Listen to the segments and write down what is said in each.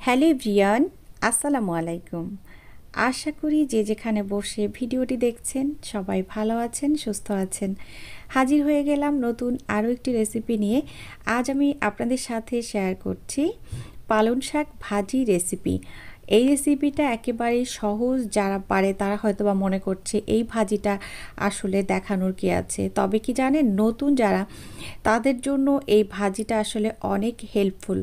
Hello everyone, আসসালামু আলাইকুম। আশা করি যে যেখানে বসে ভিডিওটি দেখছেন সবাই ভালো আছেন, সুস্থ আছেন। হাজির হয়ে গেলাম নতুন আরও একটি রেসিপি নিয়ে। আজ আমি আপনাদের সাথে শেয়ার করছি পালং শাক ভাজি রেসিপি। এই রেসিপিটা একেবারেই সহজ, যারা পারে তারা হয়তোবা মনে করছে এই ভাজিটা আসলে দেখানোর কি আছে। তবে কি জানেন, নতুন যারা তাদের জন্য এই ভাজিটা আসলে অনেক হেল্পফুল।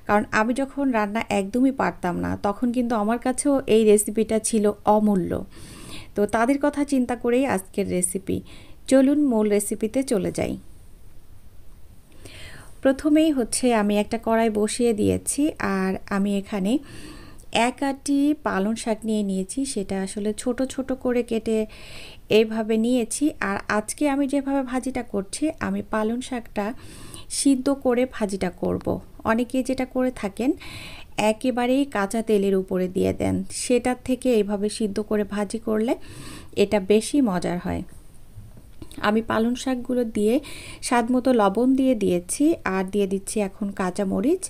কারণ আমি যখন রান্না একদমই পারতাম না, তখন কিন্তু আমার কাছেও এই রেসিপিটা ছিল অমূল্য। তো তাদের কথা চিন্তা করেই আজকের রেসিপি। চলুন মূল রেসিপিতে চলে যাই। প্রথমেই আমি একটা কড়াই বসিয়ে দিয়েছি, আর আমি এখানে এক আটি পালং শাক নিয়ে নিয়েছি। সেটা আসলে ছোট ছোট করে কেটে এইভাবে নিয়েছি। আর আজকে আমি যেভাবে ভাজিটা করছি, আমি পালং শাকটা সিদ্ধ করে ভাজিটা করব। অনেকে যেটা করে থাকেন একেবারেই কাঁচা তেলের উপরে দিয়ে দেন, সেটার থেকে এইভাবে সিদ্ধ করে ভাজি করলে এটা বেশি মজার হয়। আমি পালং শাকগুলো দিয়ে স্বাদ মতো লবণ দিয়ে দিয়েছি, আর দিয়ে দিচ্ছি এখন কাঁচা মরিচ।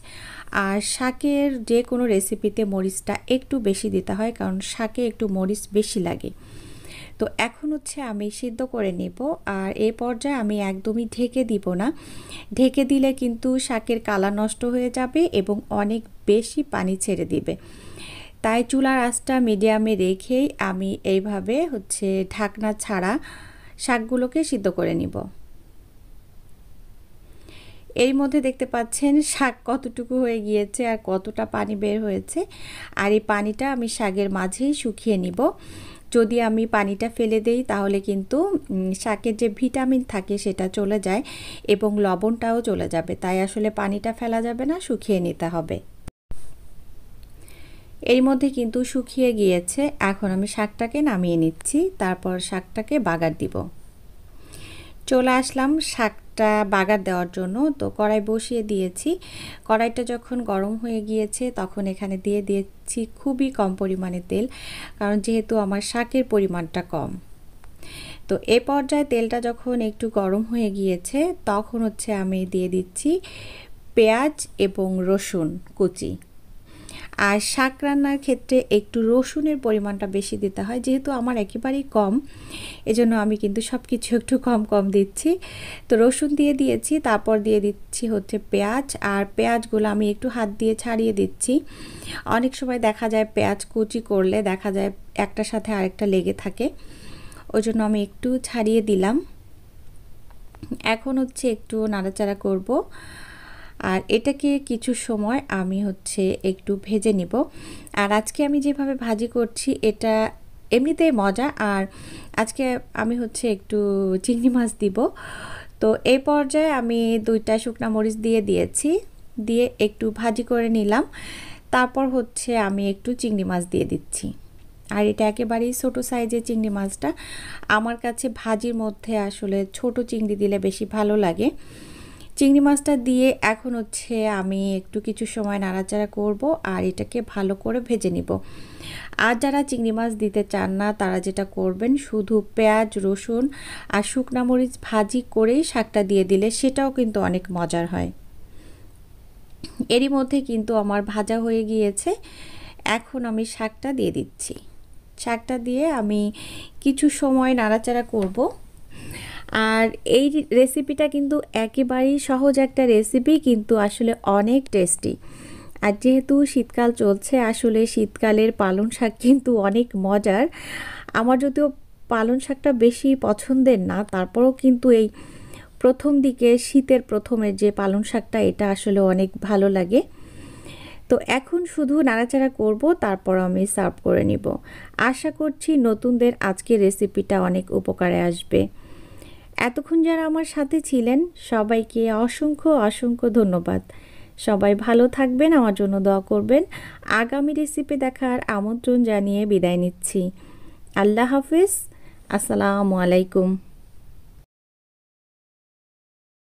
আর শাকের যে কোনো রেসিপিতে মরিচটা একটু বেশি দিতে হয়, কারণ শাকে একটু মরিচ বেশি লাগে। তো এখন আমি সিদ্ধ করে নেব। আর এই পর্যায়ে আমি একদমই ঢেকে দিব না, ঢেকে দিলে কিন্তু শাকের কালার নষ্ট হয়ে যাবে এবং অনেক বেশি পানি ছেড়ে দিবে। তাই চুলার আঁচটা মিডিয়ামে রেখেই আমি এইভাবে ঢাকনা ছাড়া শাকগুলোকে সিদ্ধ করে নিব। এর মধ্যে দেখতে পাচ্ছেন শাক কতটুকু হয়ে গিয়েছে আর কতটা পানি বের হয়েছে। আর এই পানিটা আমি শাকের মাঝেই শুকিয়ে নিব। যদি আমি পানিটা ফেলে দেই তাহলে কিন্তু শাকের যে ভিটামিন থাকে সেটা চলে যায় এবং লবণটাও চলে যাবে। তাই আসলে পানিটা ফেলা যাবে না, শুকিয়ে নিতে হবে। এর মধ্যে কিন্তু শুকিয়ে গিয়েছে। এখন আমি শাকটাকে নামিয়ে নিচ্ছি, তারপর শাকটাকে বাগার দিব। চলে আসলাম শাকটা বাগার দেওয়ার জন্য। তো কড়াই বসিয়ে দিয়েছি। কড়াইটা যখন গরম হয়ে গিয়েছে তখন এখানে দিয়ে দিয়েছি খুবই কম পরিমাণে তেল, কারণ যেহেতু আমার শাকের পরিমাণটা কম। তো এ পর্যায়ে তেলটা যখন একটু গরম হয়ে গিয়েছে তখন আমি দিয়ে দিচ্ছি পেঁয়াজ এবং রসুন কুচি। আর শাক রান্নার ক্ষেত্রে একটু রসুনের পরিমাণটা বেশি দিতে হয়, যেহেতু আমার একেবারেই কম, এজন্য আমি কিন্তু সব কিছু একটু কম কম দিচ্ছি। তো রসুন দিয়ে দিয়েছি, তারপর দিয়ে দিচ্ছি পেঁয়াজ। আর পেঁয়াজগুলো আমি একটু হাত দিয়ে ছাড়িয়ে দিচ্ছি। অনেক সময় দেখা যায় পেঁয়াজ কুচি করলে দেখা যায় একটার সাথে আরেকটা লেগে থাকে, ওই জন্য আমি একটু ছাড়িয়ে দিলাম। এখন একটু নাড়াচাড়া করব, আর এটাকে কিছু সময় আমি একটু ভেজে নিব। আর আজকে আমি যেভাবে ভাজি করছি এটা এমনিতেই মজা। আর আজকে আমি একটু চিংড়ি মাছ দিব। তো এই পর্যায়ে আমি 2টা শুকনা মরিচ দিয়ে দিয়েছি, দিয়ে একটু ভাজি করে নিলাম। তারপর আমি একটু চিংড়ি মাছ দিয়ে দিচ্ছি। আর এটা একেবারেই ছোটো সাইজের চিংড়ি মাছটা। আমার কাছে ভাজির মধ্যে আসলে ছোট চিংড়ি দিলে বেশি ভালো লাগে। চিংড়ি মাছটা দিয়ে এখন আমি একটু কিছু সময় নাড়াচাড়া করব, আর এটাকে ভালো করে ভেজে নিব। আর যারা চিংড়ি মাছ দিতে চান না তারা যেটা করবেন, শুধু পেঁয়াজ রসুন আর শুকনা মরিচ ভাজি করেই শাকটা দিয়ে দিলে সেটাও কিন্তু অনেক মজার হয়। এরই মধ্যে কিন্তু আমার ভাজা হয়ে গিয়েছে। এখন আমি শাকটা দিয়ে দিচ্ছি। শাকটা দিয়ে আমি কিছু সময় নাড়াচাড়া করব। আর এই রেসিপিটা কিন্তু একেবারেই সহজ একটা রেসিপি, কিন্তু আসলে অনেক টেস্টি। আর যেহেতু শীতকাল চলছে, আসলে শীতকালের পালং শাক কিন্তু অনেক মজার। আমার যদিও পালং শাকটা বেশি পছন্দের না, তারপরেও কিন্তু এই প্রথম দিকে শীতের প্রথমের যে পালং শাকটা, এটা আসলে অনেক ভালো লাগে। তো এখন শুধু নাড়াচাড়া করব, তারপর আমি সার্ভ করে নিব। আশা করছি নতুনদের আজকের রেসিপিটা অনেক উপকারে আসবে। এতক্ষণ যারা আমার সাথে ছিলেন সবাইকে অসংখ্য অসংখ্য ধন্যবাদ। সবাই ভালো থাকবেন, আমার জন্য দোয়া করবেন। আগামী রেসিপি দেখার আমন্ত্রণ জানিয়ে বিদায় নিচ্ছি। আল্লাহ হাফিজ, আসসালামু আলাইকুম।